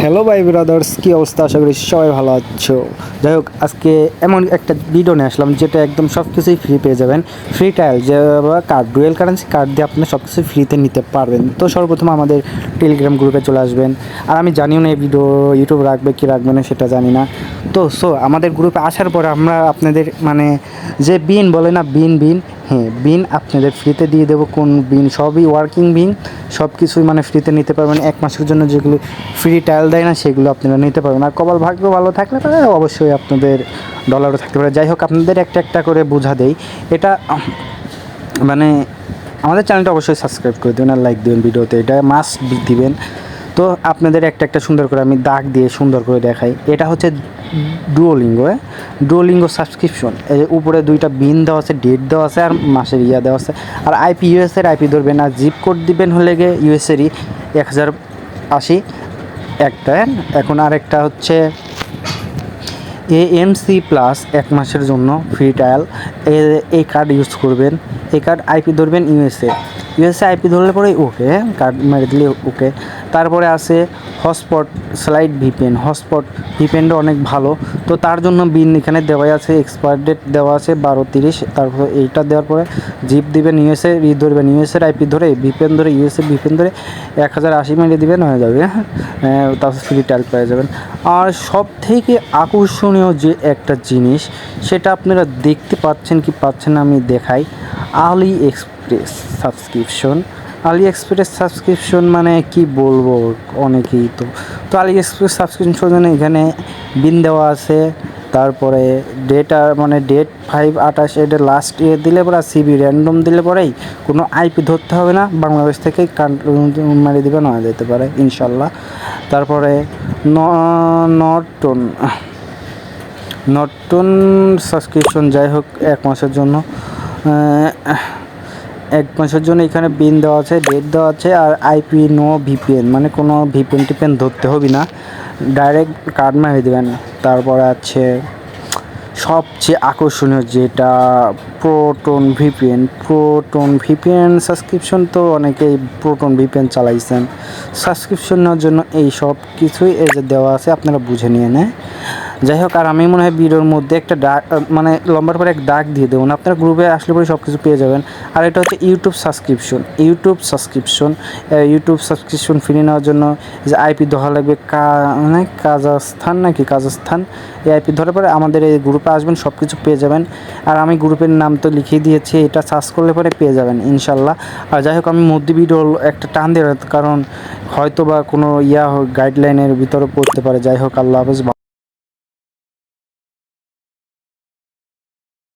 Hello ভাই brothers, কী অবস্থা? আশা করি সবাই ভালো আছো। যাই হোক, আজকে এমন একটা ভিডিও নিয়ে আসলাম যেটা একদম সব কিছুই ফ্রি পেয়ে যাবেন। ফ্রি ট্রায়াল যে কার্ড, ডুয়েল কারেন্সি কার্ড দিয়ে আপনি সব কিছু ফ্রিতে নিতে পারবেন। তো সর্বপ্রথম আমাদের টেলিগ্রাম গ্রুপে চলে আসবেন। আর আমি জানিও না এই ভিডিও ইউটিউব রাখবে কি রাখবে না সেটা জানি না। তো আমাদের গ্রুপে আসার পর আমরা আপনাদের যে বিন বলে না, বিন হ্যাঁ, বিন আপনাদের ফ্রিতে দিয়ে দেবো। কোন বিন? সবই ওয়ার্কিং বিন, সব কিছুই ফ্রিতে নিতে পারবেন। 1 মাসের জন্য যেগুলো ফ্রি ট্রায়াল দেয় না সেগুলো আপনারা নিতে পারবেন। আর কপাল ভাগ্য ভালো থাকলে পরে অবশ্যই আপনাদের ডলারও থাকতে পারে। যাই হোক, আপনাদের একটা একটা করে বোঝা দেই। এটা আমাদের চ্যানেলটা অবশ্যই সাবস্ক্রাইব করে দেবেন আর লাইক দেবেন ভিডিওতে, এটা মাস্ট দিবেন। তো আপনাদের একটা একটা সুন্দর করে আমি দাগ দিয়ে সুন্দর করে দেখাই। এটা হচ্ছে ডুওলিঙ্গো সাবস্ক্রিপশন। এই উপরে 2টা বিন দেওয়া আছে, ডেট দেওয়া আছে আর মাসের দেওয়া আছে। আর আইপি ইউএসের আইপি ধরবেন আর জিপ কোড দিবেন হলে গিয়ে ইউএসেরই 1080 একটা। এখন আরেকটা হচ্ছে এএমসি প্লাস 1 মাসের জন্য ফ্রি ট্রায়াল। এই কার্ড ইউজ করবেন। এই কার্ড আইপি ধরবেন ইউএসএ আইপি ধরলে পরে ওকে, কার্ড মেরে দিলে ওকে। তারপরে আছে হটস্পট স্লাইড ভিপিএন। হটস্পট ভিপিএনটা অনেক ভালো। তো তার জন্য বিন এখানে দেওয়াই আছে, এক্সপায়ার ডেট দেওয়া আছে 12/30। তারপরে এইটা দেওয়ার পরে জিপ দিবেন, ইউএসএ ধরবেন, ইউএসএর আইপি ধরে ভিপিএন ধরে ইউএসএ ভিপিএন ধরে 1080 মেরে দিবেন, হয়ে যাবে। তারপর ফ্রি ট্রায়াল পেয়ে যাবেন। আর সব থেকে আকর্ষণীয় যে একটা জিনিস, সেটা আপনারা দেখতে পাচ্ছেন কি পাচ্ছেন না আমি দেখাই। আলি এক্সপ্রেস সাবস্ক্রিপশন মানে কি বলবো, অনেকেই তো আলি এক্সপ্রেস সাবস্ক্রিপশন এখানে বিন দেওয়া আছে। তারপরে ডেট ডেট 5/28 এটা লাস্ট দিলে পরে সিবি র্যান্ডম দিলে পরেই কোনো আইপি ধরতে হবে না, বাংলাদেশ থেকেই মারি দেবে নেওয়া যেতে পারে ইনশাল্লাহ। তারপরে নর্টন সাবস্ক্রিপশন, যাই হোক 1 মাসের জন্য। 1 মাসের জন্য এখানে বিন দেওয়া আছে, ডেট দেওয়া আছে আর আইপি নো ভিপিএন, কোনো ভিপিএন ধরতে হবে না, ডাইরেক্ট কার্ড মারি দেবেন। তারপরে আছে সবচেয়ে আকর্ষণীয় যেটা প্রোটন ভিপিএন সাবস্ক্রিপশন। তো অনেকেই প্রোটন ভিপিএন চালাইছেন, সাবস্ক্রিপশন নেওয়ার জন্য এই সব কিছুই এই যে দেওয়া আছে, আপনারা বুঝে নিয়ে নেয়। যাই হোক, আর আমি মনে হয় ভিডিওর মধ্যে একটা ডাক লম্বার পরে এক দাগ দিয়ে দেবো, আপনারা গ্রুপে আসলে পরে সব কিছু পেয়ে যাবেন। আর এটা হচ্ছে ইউটিউব সাবস্ক্রিপশন ফ্রি নেওয়ার জন্য যে আইপি ধরা লাগবে কাজাখস্তান। এই আইপি ধরে পরে আমাদের এই গ্রুপে আসবেন, সব কিছু পেয়ে যাবেন। আর আমি গ্রুপের নাম তো লিখিয়ে দিয়েছি, এটা সার্চ করলে পরে পেয়ে যাবেন ইনশাল্লাহ। আর যাই হোক, আমি মধ্যে ভিডিও একটা টান দিয়ে, কারণ হয়তো বা কোনো গাইডলাইনের ভিতরে পড়তে পারে। যাই হোক, আল্লাহ হাফেজ।